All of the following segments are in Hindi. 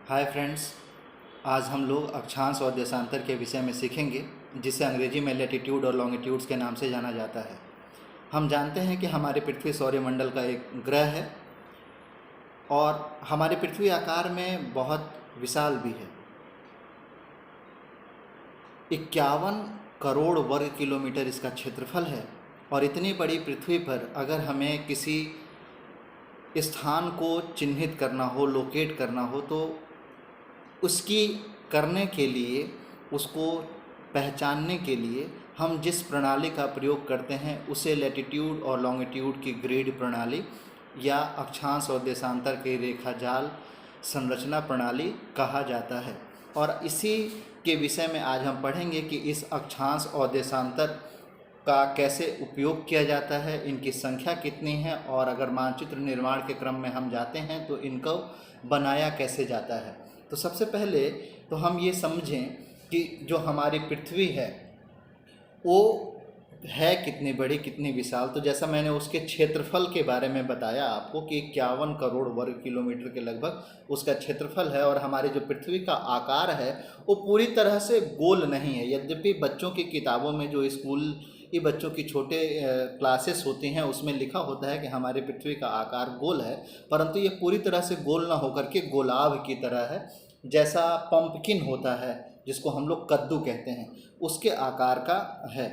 Hi friends. आज हम लोग अक्षांश और देशांतर के विषय में सीखेंगे, जिसे अंग्रेजी में लैटिट्यूड और लॉन्गिट्यूड्स के नाम से जाना जाता है। हम जानते हैं कि हमारी पृथ्वी सौरमंडल का एक ग्रह है और हमारी पृथ्वी आकार में बहुत विशाल भी है। 51 करोड़ वर्ग किलोमीटर इसका क्षेत्रफल है और इतनी बड़ी पृथ्वी पर अगर हमें किसी स्थान को चिन्हित करना हो, लोकेट करना हो, तो उसकी करने के लिए, उसको पहचानने के लिए हम जिस प्रणाली का प्रयोग करते हैं उसे लैटिट्यूड और लॉन्गिट्यूड की ग्रिड प्रणाली या अक्षांश और देशांतर की रेखाजाल संरचना प्रणाली कहा जाता है। और इसी के विषय में आज हम पढ़ेंगे कि इस अक्षांश और देशांतर का कैसे उपयोग किया जाता है, इनकी संख्या कितनी है, और अगर मानचित्र निर्माण के क्रम में हम जाते हैं तो इनको बनाया कैसे जाता है। तो सबसे पहले तो हम ये समझें कि जो हमारी पृथ्वी है वो है कितनी बड़ी, कितनी विशाल। तो जैसा मैंने उसके क्षेत्रफल के बारे में बताया आपको कि 51 करोड़ वर्ग किलोमीटर के लगभग उसका क्षेत्रफल है, और हमारी जो पृथ्वी का आकार है वो पूरी तरह से गोल नहीं है। यद्यपि बच्चों की किताबों में, जो स्कूल ये बच्चों की छोटे क्लासेस होती हैं, उसमें लिखा होता है कि हमारी पृथ्वी का आकार गोल है, परंतु ये पूरी तरह से गोल ना होकर के गोलाभ की तरह है। जैसा पंपकिन होता है, जिसको हम लोग कद्दू कहते हैं, उसके आकार का है।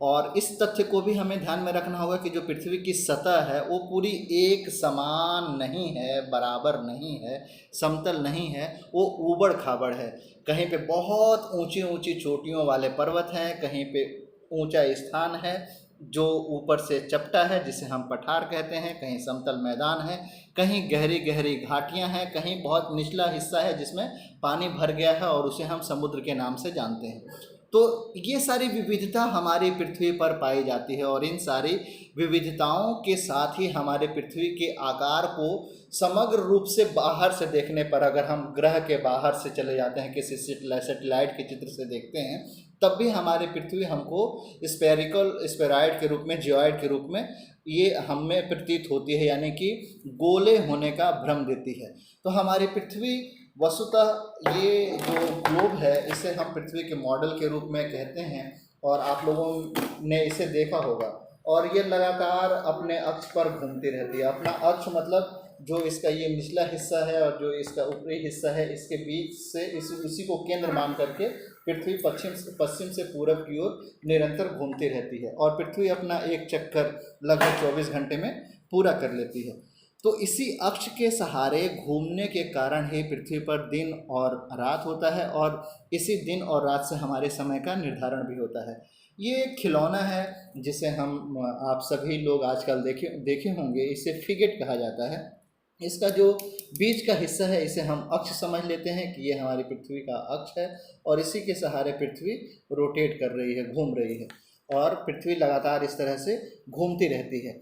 और इस तथ्य को भी हमें ध्यान में रखना होगा कि जो पृथ्वी की सतह है वो पूरी एक समान नहीं है, बराबर नहीं है, समतल नहीं है, वो ऊबड़ खाबड़ है। कहीं पे बहुत ऊंची ऊंची चोटियों वाले पर्वत हैं, कहीं पे ऊंचा स्थान है जो ऊपर से चपटा है, जिसे हम पठार कहते हैं, कहीं समतल मैदान है, कहीं गहरी गहरी घाटियां हैं, कहीं बहुत निचला हिस्सा है जिसमें पानी भर गया है और उसे हम समुद्र के नाम से जानते हैं। तो ये सारी विविधता हमारी पृथ्वी पर पाई जाती है, और इन सारी विविधताओं के साथ ही हमारे पृथ्वी के आकार को समग्र रूप से बाहर से देखने पर, अगर हम ग्रह के बाहर से चले जाते हैं, किसी सेटेलाइट के चित्र से देखते हैं, तब भी हमारी पृथ्वी हमको स्पेराइड के रूप में, जियोइड के रूप में ये हमें प्रतीत होती है, यानी कि गोले होने का भ्रम देती है। तो हमारी पृथ्वी वस्तुतः, ये जो ग्लोब है, इसे हम पृथ्वी के मॉडल के रूप में कहते हैं, और आप लोगों ने इसे देखा होगा। और ये लगातार अपने अक्ष पर घूमती रहती है। अपना अक्ष मतलब जो इसका ये निचला हिस्सा है और जो इसका ऊपरी हिस्सा है, इसके बीच से उसी को केंद्र मान करके पृथ्वी पश्चिम से पूरब की ओर निरंतर घूमती रहती है, और पृथ्वी अपना एक चक्कर लगभग 24 घंटे में पूरा कर लेती है। तो इसी अक्ष के सहारे घूमने के कारण ही पृथ्वी पर दिन और रात होता है, और इसी दिन और रात से हमारे समय का निर्धारण भी होता है। ये एक खिलौना है जिसे हम, आप सभी लोग आजकल देखे होंगे, इसे फिगेट कहा जाता है। इसका जो बीच का हिस्सा है इसे हम अक्ष समझ लेते हैं कि ये हमारी पृथ्वी का अक्ष है, और इसी के सहारे पृथ्वी रोटेट कर रही है, घूम रही है, और पृथ्वी लगातार इस तरह से घूमती रहती है।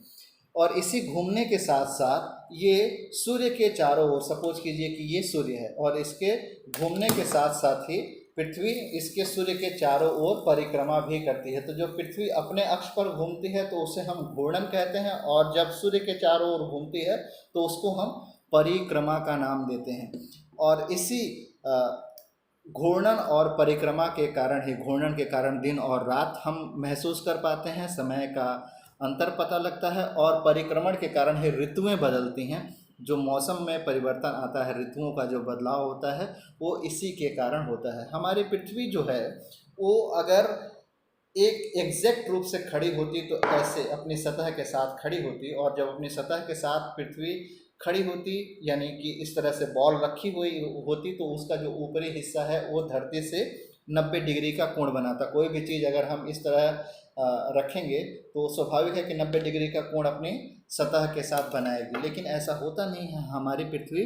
और इसी घूमने के साथ साथ ये सूर्य के चारों ओर, सपोज कीजिए कि ये सूर्य है, और इसके घूमने के साथ साथ ही पृथ्वी इसके सूर्य के चारों ओर परिक्रमा भी करती है। तो जो पृथ्वी अपने अक्ष पर घूमती है तो उसे हम घूर्णन कहते हैं, और जब सूर्य के चारों ओर घूमती है तो उसको हम परिक्रमा का नाम देते हैं। और इसी घूर्णन और परिक्रमा के कारण ही, घूर्णन के कारण दिन और रात हम महसूस कर पाते हैं, समय का अंतर पता लगता है, और परिक्रमण के कारण ही ऋतुएं बदलती हैं। जो मौसम में परिवर्तन आता है, ऋतुओं का जो बदलाव होता है, वो इसी के कारण होता है। हमारी पृथ्वी जो है वो अगर एक एग्जैक्ट रूप से खड़ी होती तो ऐसे अपनी सतह के साथ खड़ी होती, और जब अपनी सतह के साथ पृथ्वी खड़ी होती, यानी कि इस तरह से बॉल रखी हुई होती, तो उसका जो ऊपरी हिस्सा है वो धरती से 90 डिग्री का कोण बनाता। कोई भी चीज़ अगर हम इस तरह रखेंगे तो स्वाभाविक है कि 90 डिग्री का कोण अपनी सतह के साथ बनाएगी, लेकिन ऐसा होता नहीं है। हमारी पृथ्वी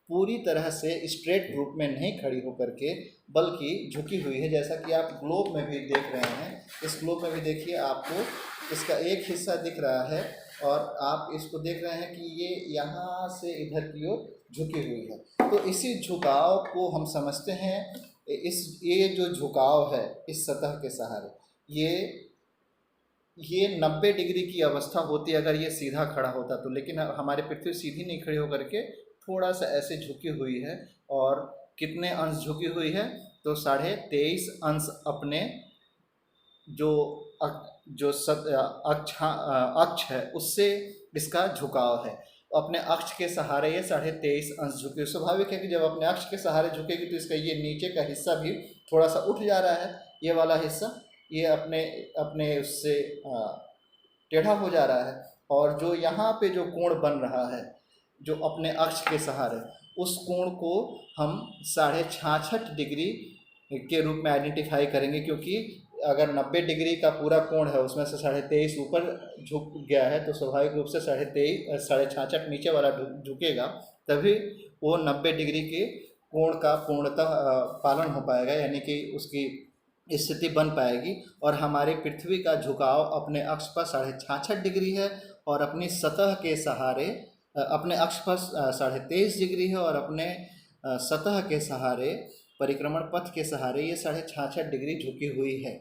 पूरी तरह से स्ट्रेट रूप में नहीं खड़ी होकर के, बल्कि झुकी हुई है, जैसा कि आप ग्लोब में भी देख रहे हैं। इस ग्लोब में भी देखिए, आपको इसका एक हिस्सा दिख रहा है, और आप इसको देख रहे हैं कि ये यहाँ से इधर की ओर झुकी हुई है। तो इसी झुकाव को हम समझते हैं, ये जो झुकाव है इस सतह के सहारे, ये 90 डिग्री की अवस्था होती अगर ये सीधा खड़ा होता तो, लेकिन हमारी पृथ्वी सीधी नहीं खड़ी होकर के थोड़ा सा ऐसे झुकी हुई है, और कितने अंश झुकी हुई है? तो 23.5 अंश अपने जो अक्ष है उससे इसका झुकाव है। अपने अक्ष के सहारे ये 23.5 अंश झुकी हुई। स्वाभाविक है कि जब अपने अक्ष के सहारे झुकेगी तो इसका ये नीचे का हिस्सा भी थोड़ा सा उठ जा रहा है, ये वाला हिस्सा, ये अपने अपने उससे टेढ़ा हो जा रहा है। और जो यहाँ पे जो कोण बन रहा है जो अपने अक्ष के सहारे, उस कोण को हम 66.5 डिग्री के रूप में आइडेंटिफाई करेंगे, क्योंकि अगर 90 डिग्री का पूरा कोण है उसमें से 23.5 ऊपर झुक गया है तो स्वाभाविक रूप से 66.5 नीचे वाला झुकेगा, तभी वो 90 डिग्री के कोण का पूर्णतः पालन हो पाएगा, यानी कि उसकी स्थिति बन पाएगी। और हमारी पृथ्वी का झुकाव अपने अक्ष पर 66.5 डिग्री है और अपनी सतह के सहारे अपने अक्ष पर 23.5 डिग्री है और अपने सतह के सहारे, परिक्रमण पथ के सहारे ये 66.5 डिग्री झुकी हुई है।